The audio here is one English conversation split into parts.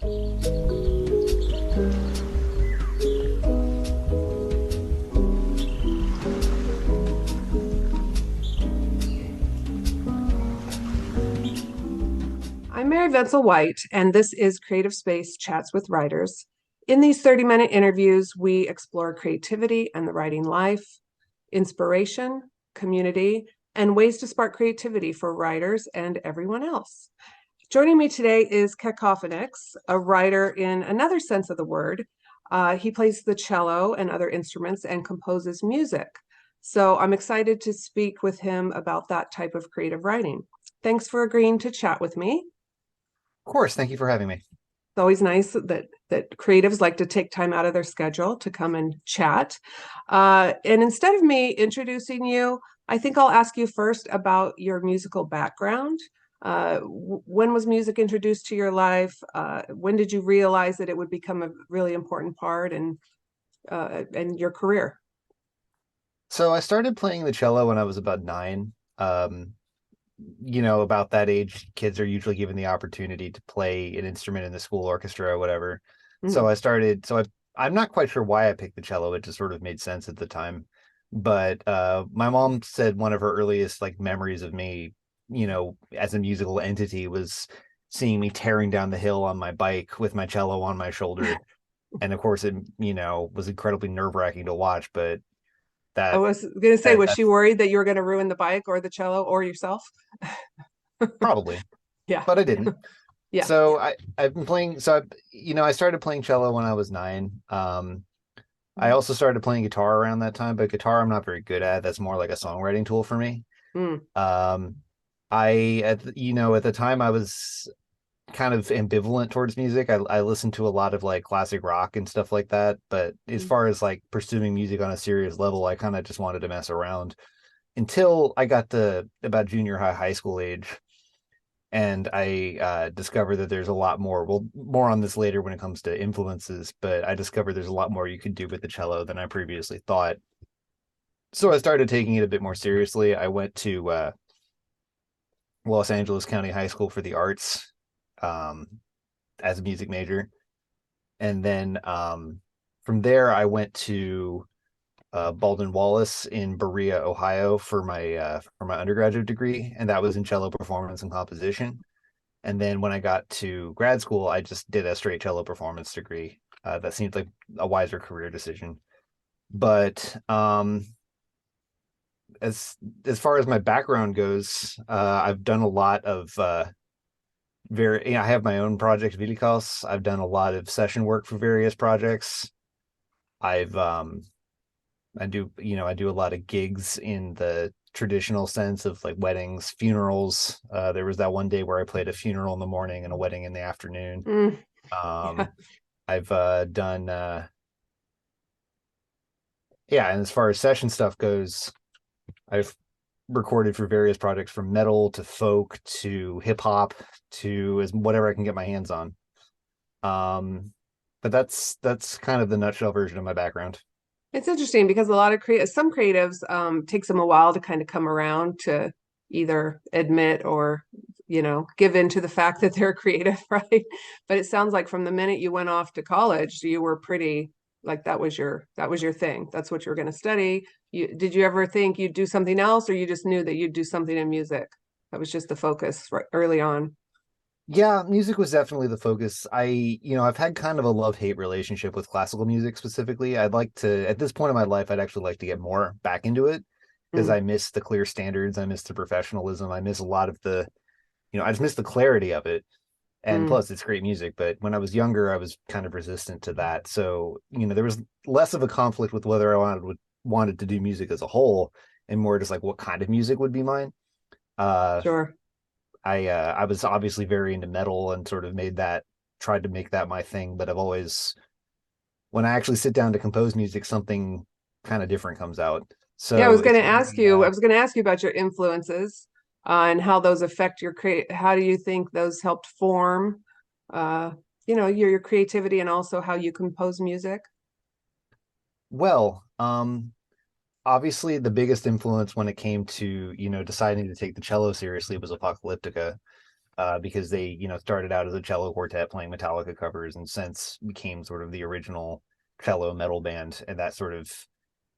I'm Mary Venzel White, and this is Creative Space Chats with Writers. In these 30-minute interviews, we explore creativity and the writing life, inspiration, community, and ways to spark creativity for writers and everyone else. Joining me today is Kakophonix, a writer in another sense of the word. He plays the cello and other instruments and composes music. So I'm excited to speak with him about that type of creative writing. Thanks for agreeing to chat with me. Of course, thank you for having me. It's always nice that creatives like to take time out of their schedule to come and chat. And instead of me introducing you, I think I'll ask you first about your musical background. When was music introduced to your life? When did you realize that it would become a really important part in your career? So I started playing the cello when I was about 9. About that age, kids are usually given the opportunity to play an instrument in the school orchestra or whatever. So I started, I'm not quite sure why I picked the cello. It just sort of made sense at the time. But my mom said one of her earliest memories of me, as a musical entity was seeing me tearing down the hill on my bike with my cello on my shoulder. And of course it, was incredibly nerve-wracking to watch, but I was going to say, was she worried that you were going to ruin the bike or the cello or yourself? Probably. Yeah. But I didn't. Yeah. So I've been playing. I started playing cello when I was 9. I also started playing guitar around that time, but guitar I'm not very good at. That's more like a songwriting tool for me. At the time I was kind of ambivalent towards music. I listened to a lot of classic rock and stuff like that, but as far as pursuing music on a serious level, I kind of just wanted to mess around until I got to about junior high school age, and I discovered that there's a lot more. Well, more on this later when it comes to influences, but I discovered there's a lot more you could do with the cello than I previously thought. So I started taking it a bit more seriously. I went to Los Angeles County High School for the Arts, as a music major, and then from there I went to Baldwin Wallace in Berea, Ohio for my undergraduate degree, and that was in cello performance and composition. And then when I got to grad school, I just did a straight cello performance degree. That seemed like a wiser career decision. But as far as my background goes, I've done a lot of I have my own project, Hvile I Kaos. I've done a lot of session work for various projects. I do a lot of gigs in the traditional sense of weddings, funerals. There was that one day where I played a funeral in the morning and a wedding in the afternoon. Yeah. I've done and as far as session stuff goes, I've recorded for various projects from metal to folk to hip hop to as whatever I can get my hands on. But that's kind of the nutshell version of my background. It's interesting because a lot of some creatives takes them a while to kind of come around to either admit or give in to the fact that they're creative, right? But it sounds like from the minute you went off to college, you were pretty that was your thing. That's what you were going to study. Did you ever think you'd do something else, or you just knew that you'd do something in music? That was just the focus right early on. Yeah, music was definitely the focus. I've had kind of a love-hate relationship with classical music specifically. I'd like to, at this point in my life, I'd actually like to get more back into it because I miss the clear standards. I miss the professionalism. I miss a lot of I just miss the clarity of it. And plus it's great music, but when I was younger I was kind of resistant to that, so there was less of a conflict with whether I wanted to do music as a whole and more just what kind of music would be mine. Sure. I was obviously very into metal and sort of tried to make that my thing, but when I actually sit down to compose music, something kind of different comes out. So yeah, I was going to ask you about your influences and how those affect how do you think those helped form your creativity and also how you compose music? Well, obviously the biggest influence when it came to, deciding to take the cello seriously was Apocalyptica. because they, started out as a cello quartet playing Metallica covers and since became sort of the original cello metal band. And that sort of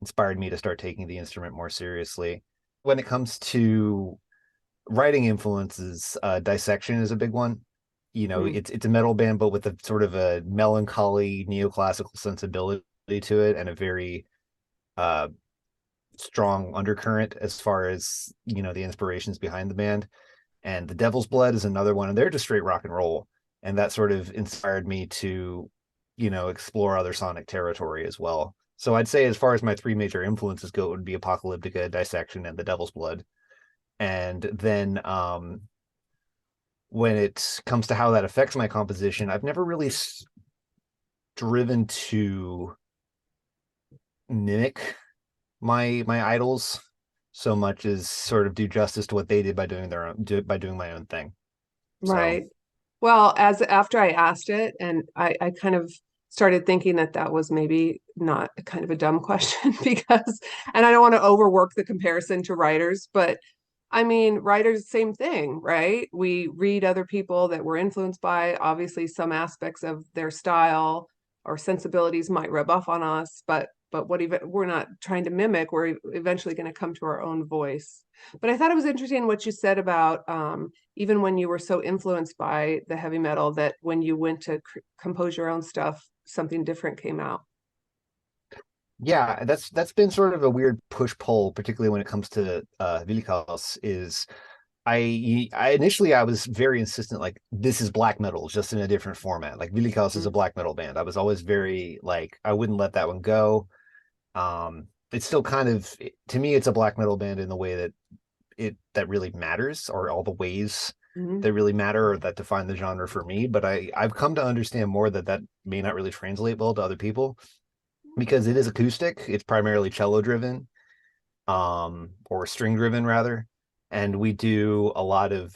inspired me to start taking the instrument more seriously. When it comes to writing influences, Dissection is a big one. Mm. It's a metal band, but with a sort of a melancholy neoclassical sensibility to it and a very uh, strong undercurrent as far as, the inspirations behind the band. And The Devil's Blood is another one, and they're just straight rock and roll. And that sort of inspired me to, explore other sonic territory as well. So I'd say as far as my three major influences go, it would be Apocalyptica, Dissection, and The Devil's Blood. And then when it comes to how that affects my composition, I've never really striven to mimic my idols so much as sort of do justice to what they did by doing my own thing. So Right. Well, as after I asked it, and I kind of started thinking that that was maybe not kind of a dumb question because, and I don't want to overwork the comparison to writers, but I mean, writers, same thing, right? We read other people that we're influenced by. Obviously, some aspects of their style or sensibilities might rub off on us, but what even we're not trying to mimic. We're eventually going to come to our own voice. But I thought it was interesting what you said about even when you were so influenced by the heavy metal that when you went to compose your own stuff, something different came out. yeah, that's been sort of a weird push-pull, particularly when it comes to Hvile I Kaos, is I initially I was very insistent, like this is black metal, just in a different format. Like Hvile I Kaos is Mm. a black metal band. I was always very like I wouldn't let that one go. It's still kind of to me, it's a black metal band in the way that really matters, or all the ways Mhm. that really matter or that define the genre for me. But I've come to understand more that may not really translate well to other people because it is acoustic. It's primarily cello driven, or string driven rather, and we do a lot of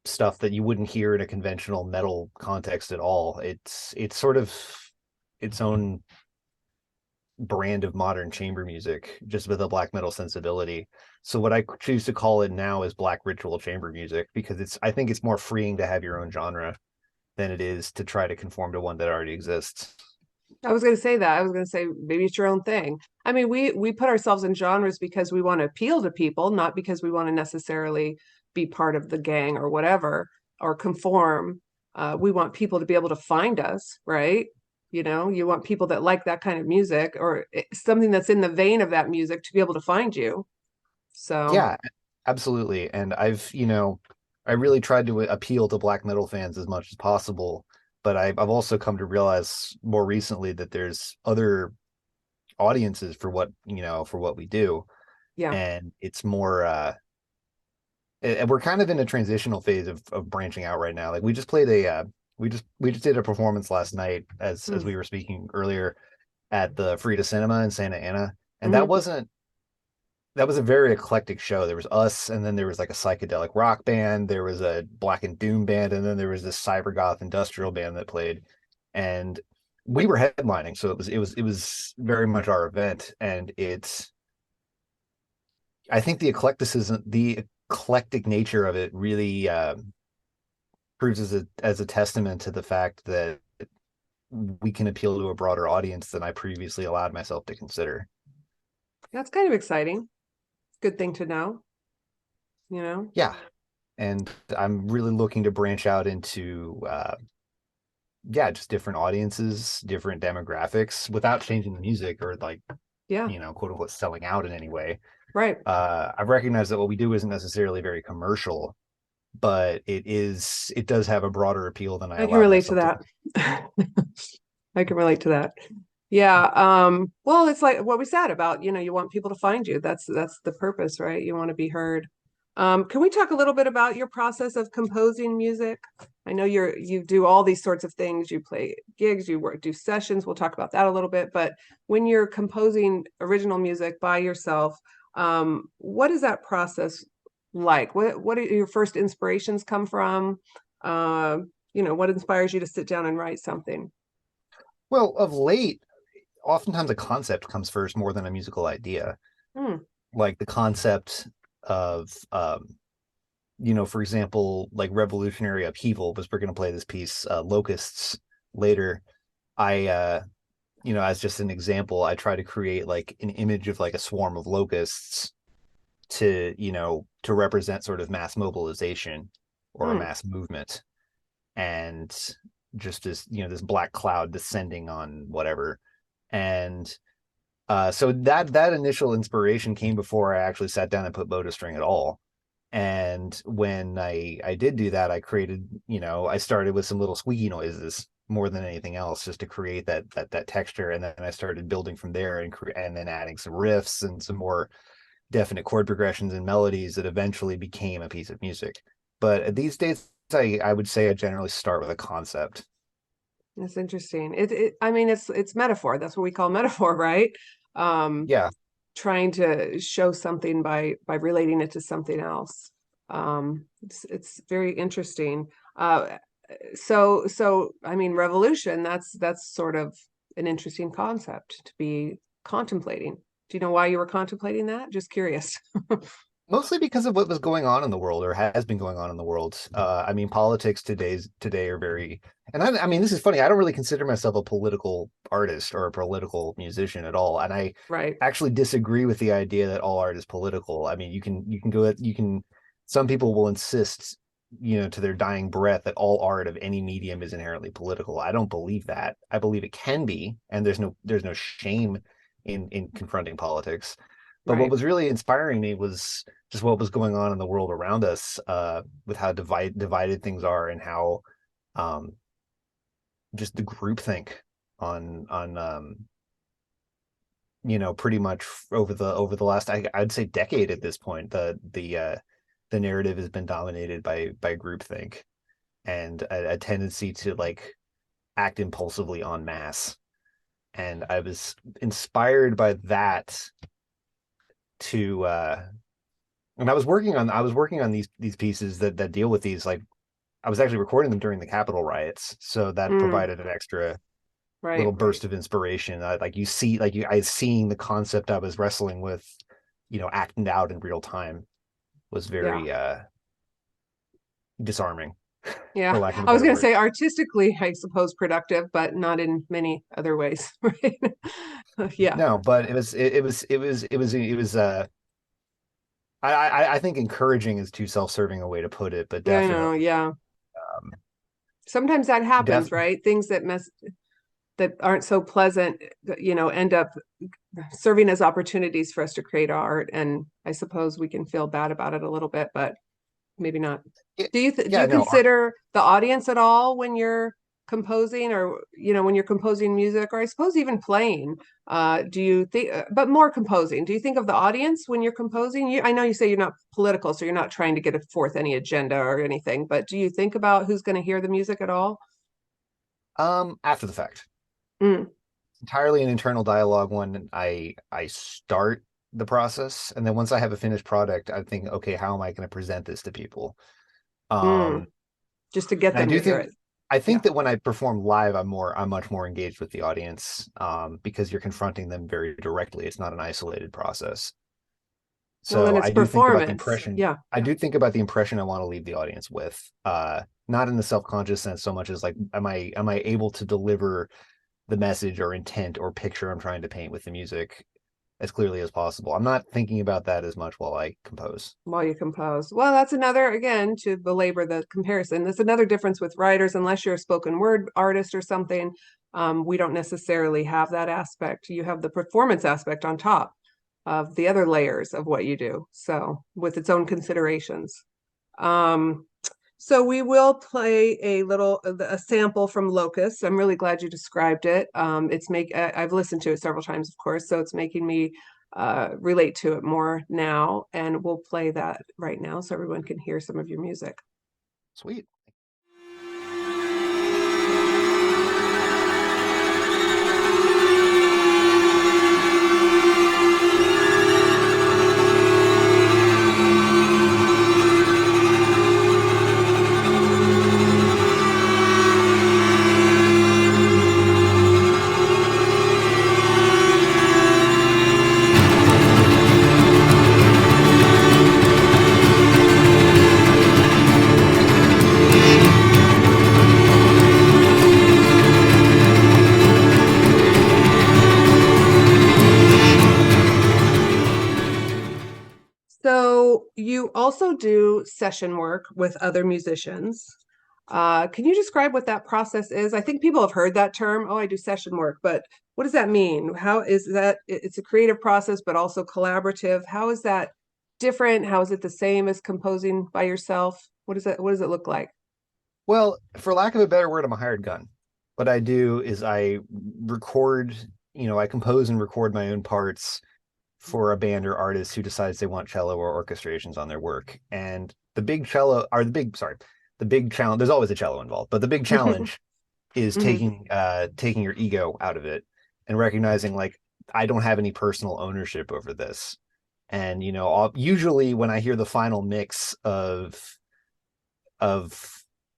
stuff that you wouldn't hear in a conventional metal context at all. It's sort of its own brand of modern chamber music, just with a black metal sensibility. So what I choose to call it now is black ritual chamber music because I think it's more freeing to have your own genre than it is to try to conform to one that already exists. I was going to say that. I was going to say maybe it's your own thing. I mean, we put ourselves in genres because we want to appeal to people, not because we want to necessarily be part of the gang or whatever or conform. We want people to be able to find us, right? You know, you want people that like that kind of music or something that's in the vein of that music to be able to find you. So, Yeah, absolutely. And I really tried to appeal to black metal fans as much as possible, but I've also come to realize more recently that there's other audiences for what we do, yeah. and it's more and we're kind of in a transitional phase of branching out right now. Like we just played we just did a performance last night as Mm. we were speaking earlier at the Frida Cinema in Santa Ana, and Hmm. that was a very eclectic show. There was us, and then there was like a psychedelic rock band, there was a black and doom band, and then there was this cybergoth industrial band that played. And we were headlining, so it was very much our event. And it's I think the eclectic nature of it really proves as a testament to the fact that we can appeal to a broader audience than I previously allowed myself to consider. That's kind of exciting. Good thing to know, you know? Yeah, and I'm really looking to branch out into yeah, just different audiences, different demographics without changing the music or like, Yeah, quote unquote selling out in any way. right. I've recognized that what we do isn't necessarily very commercial, but it does have a broader appeal than I I can allowed relate to myself to. that. I can relate to that. Yeah. Well, it's like what we said about, you want people to find you. That's the purpose, right? You want to be heard. Can we talk a little bit about your process of composing music? I know you do all these sorts of things. You play gigs, do sessions. We'll talk about that a little bit. But when you're composing original music by yourself, what is that process like? What do your first inspirations come from? What inspires you to sit down and write something? Well, of late, oftentimes a concept comes first more than a musical idea. Hmm. Like the concept of for example, like Revolutionary Upheaval, was we're going to play this piece, Locusts, later. I, as just an example, I try to create like an image of like a swarm of locusts to represent sort of mass mobilization or a mass movement, and just this black cloud descending on whatever. And so that initial inspiration came before I actually sat down and put bow to string at all. And when I did do that, I created, I started with some little squeaky noises more than anything else, just to create that texture. And then I started building from there, and then adding some riffs and some more definite chord progressions and melodies that eventually became a piece of music. But these days, I would say I generally start with a concept. That's interesting. I mean, it's metaphor. That's what we call metaphor, right? Yeah. Trying to show something by relating it to something else. It's very interesting. So I mean, revolution, that's sort of an interesting concept to be contemplating. Do you know why you were contemplating that? Just curious. Mostly because of what was going on in the world, or has been going on in the world. I mean, politics today are very, and I mean, this is funny. I don't really consider myself a political artist or a political musician at all, and I Right. actually disagree with the idea that all art is political. I mean, some people will insist, to their dying breath, that all art of any medium is inherently political. I don't believe that. I believe it can be, and there's no shame in confronting politics. But what Right. was really inspiring me was just what was going on in the world around us, with how divided things are, and how just the groupthink on pretty much over the last, I'd say, decade at this point. The narrative has been dominated by groupthink, and a tendency to like act impulsively en masse. And I was inspired by that to and I was working on these pieces that deal with these. Like, I was actually recording them during the Capitol riots, so that provided an extra little burst of inspiration. I seeing the concept I was wrestling with, acting out in real time, was very disarming. Yeah, For lack of a I was better going to word. say artistically, I suppose productive, but not in many other ways, right? Yeah. No, but it was I think encouraging is too self-serving a way to put it, but I know. definitely, Yeah. um, Sometimes that happens, def right? Things that aren't so pleasant, end up serving as opportunities for us to create art. And I suppose we can feel bad about it a little bit, but maybe not. Do yeah, you no, consider the audience at all when you're composing, or when you're composing music, or I suppose even playing? Do you think, but more composing, do you think of the audience when you're composing? I know you say you're not political, so you're not trying to get forth any agenda or anything, but do you think about who's going to hear the music at all? after the fact. Mm, Entirely an internal dialogue when I start the process, and then once I have a finished product, I think, okay, how am I going to present this to people? mm, Um, just to get and them to hear it. I Yeah. think that when I perform live, I'm much more engaged with the audience, because you're confronting them very directly. It's not an isolated process. Well, then So it's performance. Yeah. I do think about the impression I want to leave the audience with. Not in the self-conscious sense so much as like, am I able to deliver the message or intent or picture I'm trying to paint with the music as clearly as possible? I'm not thinking about that as much while I compose. While you compose. Well, that's another, again, to belabor the comparison, that's another difference with writers. Unless you're a spoken word artist or something, we don't necessarily have that aspect. You have the performance aspect on top of the other layers of what you do, so with its own considerations. So we will play a sample from Locust. I'm really glad you described it. I've listened to it several times, of course, so it's making me relate to it more now. And we'll play that right now so everyone can hear some of your music. Sweet. also do session work with other musicians. Can you describe what that process is? I think people have heard that term. Oh, I do session work, but what does that mean? How is that? It's a creative process, but also collaborative. How is that different? How is it the same as composing by yourself? What is it? What does it look like? Well, for lack of a better word, I'm a hired gun. What I do is I record, I compose and record my own parts for a band or artist who decides they want cello or orchestrations on their work. And the big cello, or the big challenge, there's always a cello involved, but the big challenge is taking your ego out of it and recognizing like I don't have any personal ownership over this. And usually when I hear the final mix of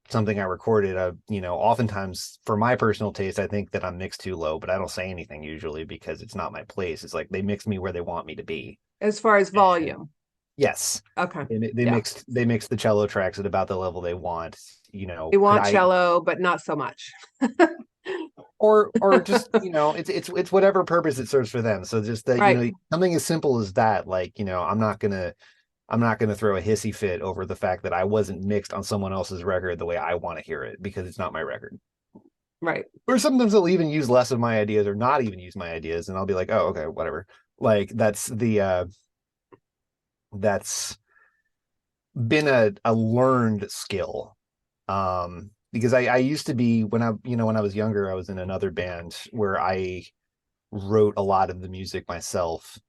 something I recorded, oftentimes for my personal taste, I think that I'm mixed too low, but I don't say anything usually because it's not my place. It's like they mix me where they want me to be. As far as volume. Yes. Okay. And they mixed the cello tracks at about the level they want. They want cello, but not so much. or just it's whatever purpose it serves for them. So just that right. Something as simple as that, like I'm not gonna throw a hissy fit over the fact that I wasn't mixed on someone else's record the way I want to hear it because it's not my record. Right. Or sometimes they'll even use less of my ideas or not even use my ideas, and I'll be like, oh, okay, whatever. Like that's been a learned skill. Because I used to be when I was younger, I was in another band where I wrote a lot of the music myself.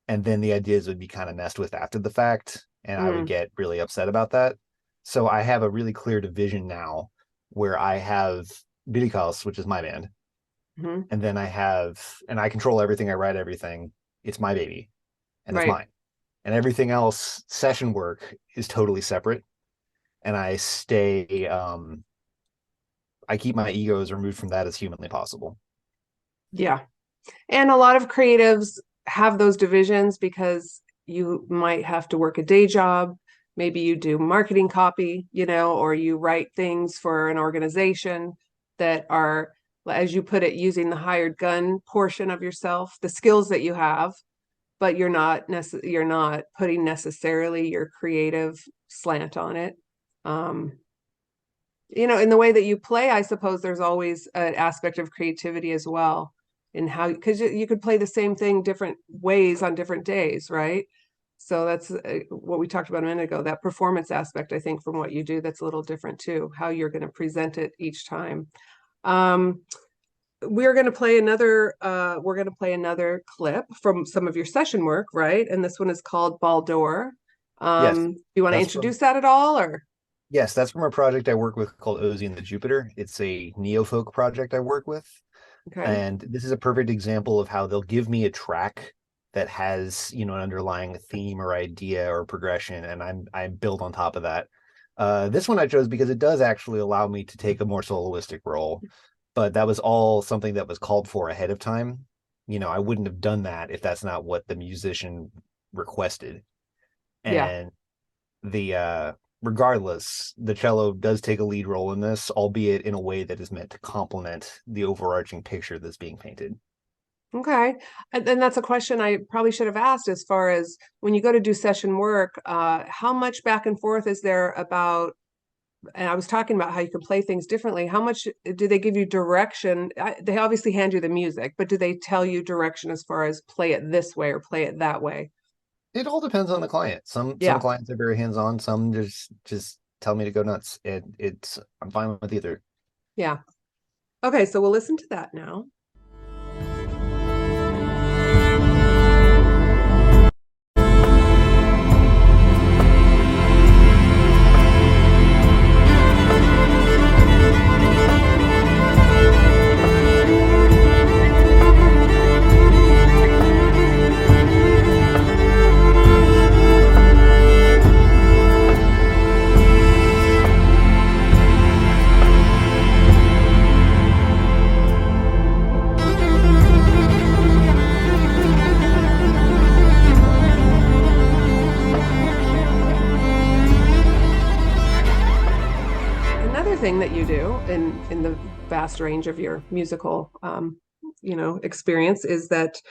And then the ideas would be kind of messed with after the fact. And I would get really upset about that. So I have a really clear division now where I have Hvile I Kaos, which is my band. And then I control everything. I write everything. It's my baby and it's mine. And everything else, session work, is totally separate. And I keep my ego as removed from that as humanly possible. Yeah. And a lot of creatives have those divisions because you might have to work a day job. Maybe you do marketing copy, or you write things for an organization that are, as you put it, using the hired gun portion of yourself, the skills that you have, but you're not putting necessarily your creative slant on it. In the way that you play, I suppose there's always an aspect of creativity as well in how, because you could play the same thing different ways on different days, right? So that's what we talked about a minute ago, that performance aspect, I think, from what you do, that's a little different too, how you're going to present it each time. We're going to play another clip from some of your session work, right? And this one is called Baldur. Yes, do you want to introduce that at all, or? Yes, that's from a project I work with called Ozzy and the Jupiter. It's a neo-folk project I work with. Okay. And this is a perfect example of how they'll give me a track that has, an underlying theme or idea or progression, and I build on top of that. This one I chose because it does actually allow me to take a more soloistic role, but that was all something that was called for ahead of time. I wouldn't have done that if that's not what the musician requested. And regardless, the cello does take a lead role in this, albeit in a way that is meant to complement the overarching picture that's being painted. Okay. And that's a question I probably should have asked as far as when you go to do session work, how much back and forth is there about, and I was talking about how you can play things differently. How much do they give you direction? They obviously hand you the music, but do they tell you direction as far as play it this way or play it that way? It all depends on the client. Some clients are very hands-on. Some just tell me to go nuts. I'm fine with either. Yeah. Okay, so we'll listen to that now. Thing that you do in the vast range of your musical experience is that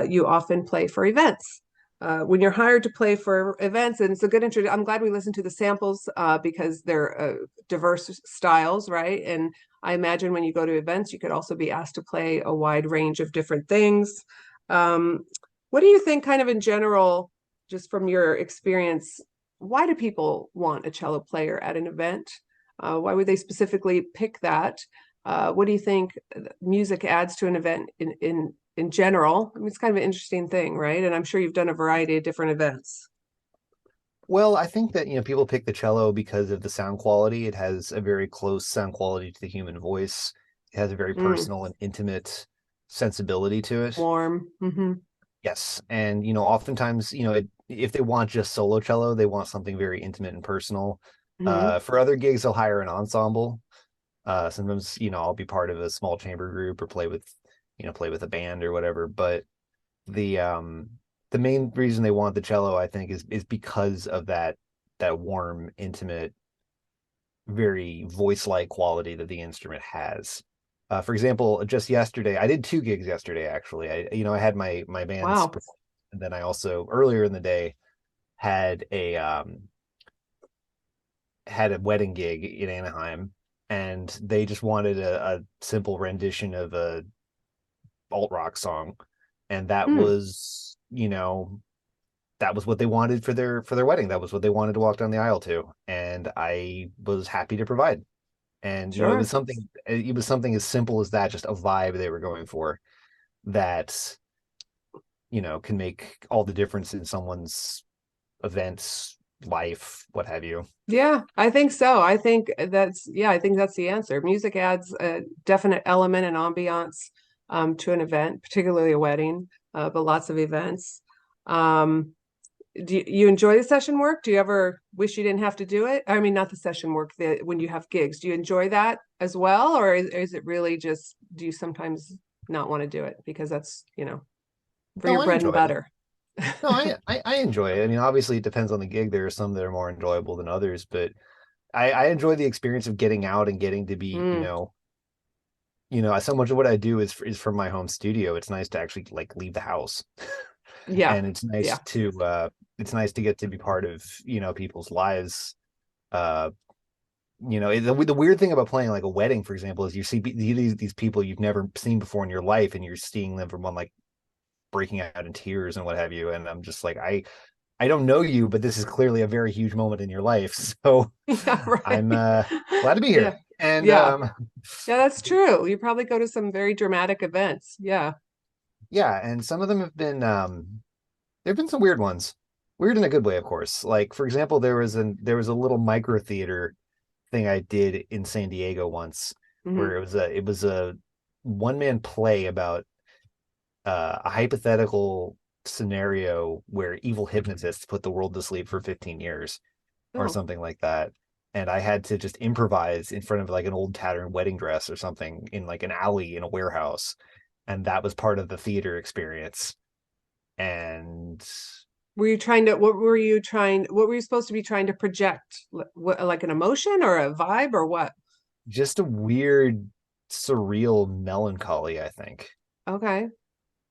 you often play for events. when you're hired to play for events, and it's a good intro. I'm glad we listened to the samples because they're diverse styles, right? And I imagine when you go to events, you could also be asked to play a wide range of different things. What do you think, kind of in general, just from your experience, why do people want a cello player at an event? Why would they specifically pick that? What do you think music adds to an event in general? I mean, it's kind of an interesting thing, right? And I'm sure you've done a variety of different events. Well, I think that, people pick the cello because of the sound quality. It has a very close sound quality to the human voice. It has a very Mm, personal and intimate sensibility to it. warm. Yes. And, oftentimes, if they want just solo cello, they want something very intimate and personal. Hmm. For other gigs, they'll hire an ensemble. Sometimes, I'll be part of a small chamber group or play with a band or whatever. But the main reason they want the cello, I think, is because of that warm, intimate, very voice-like quality that the instrument has. For example, just yesterday, I did two gigs yesterday, actually. I had my band's Wow. performance, and then I also earlier in the day had a wedding gig in Anaheim, and they just wanted a simple rendition of a alt rock song, and Hmm. that was what they wanted for their wedding. That was what they wanted to walk down the aisle to, and I was happy to provide. And Sure. it was something as simple as that, just a vibe they were going for that can make all the difference in someone's events, life, what have you. Yeah, I think so. I think that's the answer. Music adds a definite element and ambiance to an event, particularly a wedding, but lots of events. Um, do you enjoy the session work? Do you ever wish you didn't have to do it? I mean, not the session work, when you have gigs. Do you enjoy that as well, or is it really just, do you sometimes not want to do it because that's, for No, your I bread and enjoy it. butter? No, I enjoy it. I mean, obviously it depends on the gig. There are some that are more enjoyable than others, but I enjoy the experience of getting out and getting to be, Mm, so much of what I do is from my home studio. It's nice to actually like leave the house. yeah, And yeah. it's nice to get to be part of, people's lives. Uh, the weird thing about playing like a wedding, for example, is you see these people you've never seen before in your life, and you're seeing them from one like breaking out in tears and what have you. And I'm just like, I don't know you, but this is clearly a very huge moment in your life. So Yeah, right. I'm glad to be here. Yeah, And yeah. Yeah, that's true. You probably go to some very dramatic events. Yeah. yeah, and some of them have been there've been some weird ones. Weird in a good way, of course. Like for example, there was a little micro theater thing I did in San Diego once where Hmm. it was a one man play about a hypothetical scenario where evil hypnotists put the world to sleep for 15 years or Oh, something like that. And I had to just improvise in front of like an old tattered wedding dress or something in like an alley in a warehouse. And that was part of the theater experience. And what were you supposed to be trying to project? Like an emotion or a vibe or what? just a weird, surreal melancholy, I think. Okay.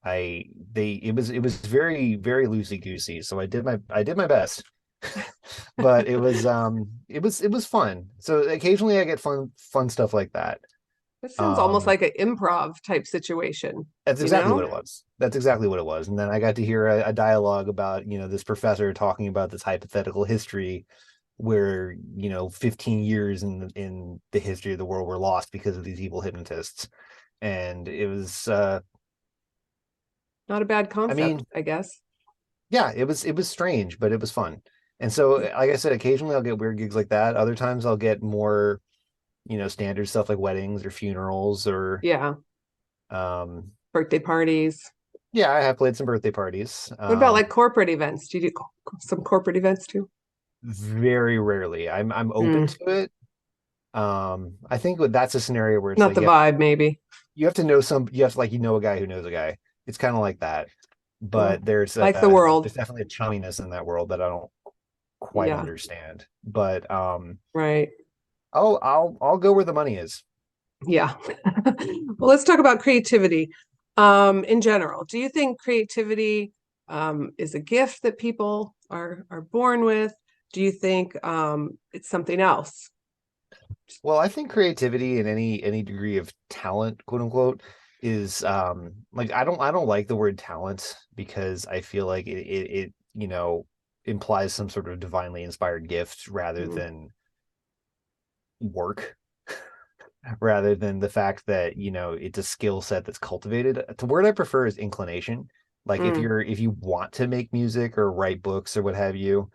It was very, very loosey goosey. So I did my best. But it was fun. So occasionally I get fun stuff like that. That sounds almost Um like an improv type situation, that's you exactly what know? it was. That's exactly what it was. And then I got to hear a dialogue about, this professor talking about this hypothetical history where, 15 years in the history of the world were lost because of these evil hypnotists. And it was Not a bad I concept, mean, I guess. yeah, it was strange, but it was fun. And so, like I said, occasionally I'll get weird gigs like that. Other times I'll get more, standard stuff like weddings or funerals or Yeah. um Birthday parties. yeah, I have played some birthday parties. What about like corporate events? Do you do some corporate events too? Very rarely. I'm open Mm, to it. I think that's a scenario where it's not like the vibe, maybe. you have to know you have to like a guy who knows a guy. It's kind of like that. Mm. But Like the world. there's definitely a chumminess in that world that I don't quite Yeah, understand. But right. I'll go where the money is. Yeah. Well, let's talk about creativity in general. Do you think creativity is a gift that people are born with? Do you think it's something else? Well, I think creativity and any degree of talent, quote unquote, is like I don't like the word talent because I feel like it implies some sort of divinely inspired gift rather Mm, than work, rather than the fact that it's a skill set that's cultivated. The word I prefer is inclination. Like mm, if you want to make music or write books or what have you,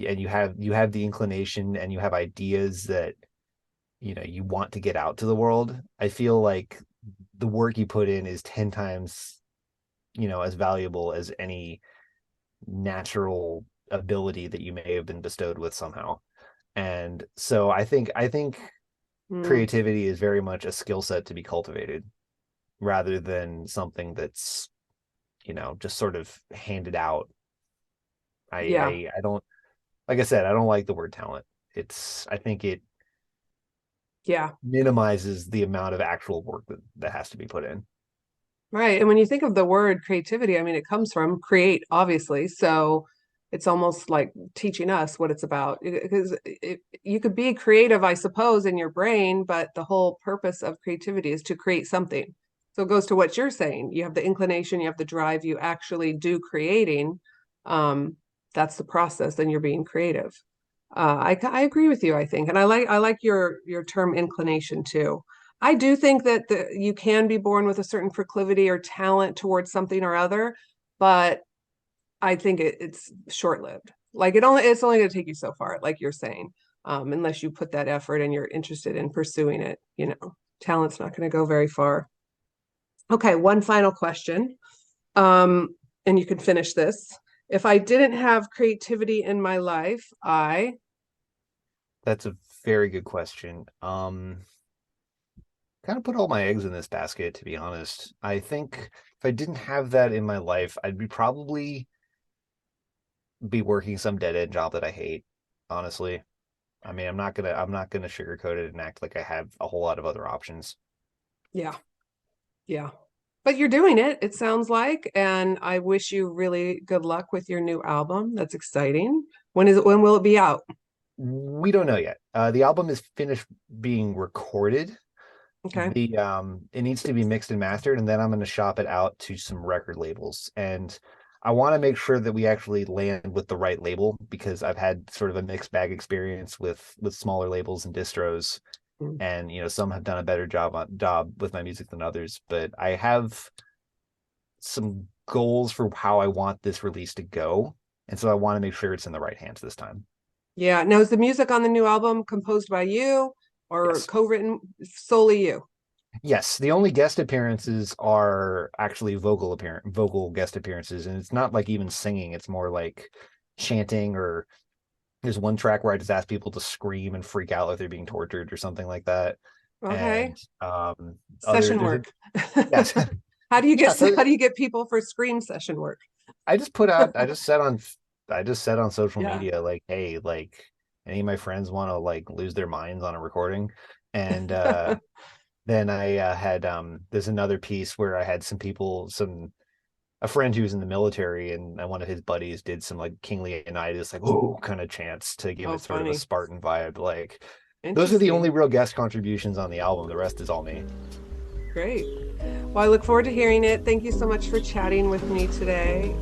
and you have the inclination and you have ideas that you want to get out to the world, I feel like the work you put in is 10 times as valuable as any natural ability that you may have been bestowed with somehow. And so I think mm. creativity is very much a skill set to be cultivated rather than something that's just sort of handed out. i Yeah. I don't, like I said, I don't like the word talent. I think it Yeah. minimizes the amount of actual work that has to be put in. Right. And when you think of the word creativity, I mean, it comes from create, obviously. So it's almost like teaching us what it's about. Because you could be creative, I suppose, in your brain, but the whole purpose of creativity is to create something. So it goes to what you're saying. You have the inclination, you have the drive, you actually do creating. Um, that's the process, and you're being creative. I agree with you, I think. And I like your term inclination too. I do think that you can be born with a certain proclivity or talent towards something or other, but I think it's short-lived. Like it's only going to take you so far, like you're saying, unless you put that effort and you're interested in pursuing it. Talent's not going to go very far. Okay, one final question, and you can finish this. If I didn't have creativity in my life, That's a very good question. Kind of put all my eggs in this basket, to be honest. I think if I didn't have that in my life, I'd probably be working some dead end job that I hate, honestly. I mean, I'm not gonna sugarcoat it and act like I have a whole lot of other options. yeah, yeah. But you're doing it, it sounds like, and I wish you really good luck with your new album. That's exciting. When will it be out? We don't know yet. The album is finished being recorded. Okay. It needs to be mixed and mastered, and then I'm going to shop it out to some record labels. And I want to make sure that we actually land with the right label because I've had sort of a mixed bag experience with smaller labels and distros, Mm. and some have done a better job with my music than others. But I have some goals for how I want this release to go, and so I want to make sure it's in the right hands this time. Yeah. Now, is the music on the new album composed by you or Yes. co-written solely you? Yes, the only guest appearances are actually vocal guest appearances, and it's not like even singing. It's more like chanting, or there's one track where I just ask people to scream and freak out like they're being tortured or something like that. Okay. And other Session work. yes, How do you yeah. get So how do you get people for scream session work? I just said on social Yeah. media like, hey, like any of my friends want to like lose their minds on a recording, and then I had there's another piece where I had a friend who was in the military, and one of his buddies did some like King Leonidas like oh kind of chants to give Oh, it sort of a funny. Spartan vibe. Like those are the only Interesting. real guest contributions on the album. The rest is all me. Great. Well, I look forward to hearing it. Thank you so much for chatting with me today.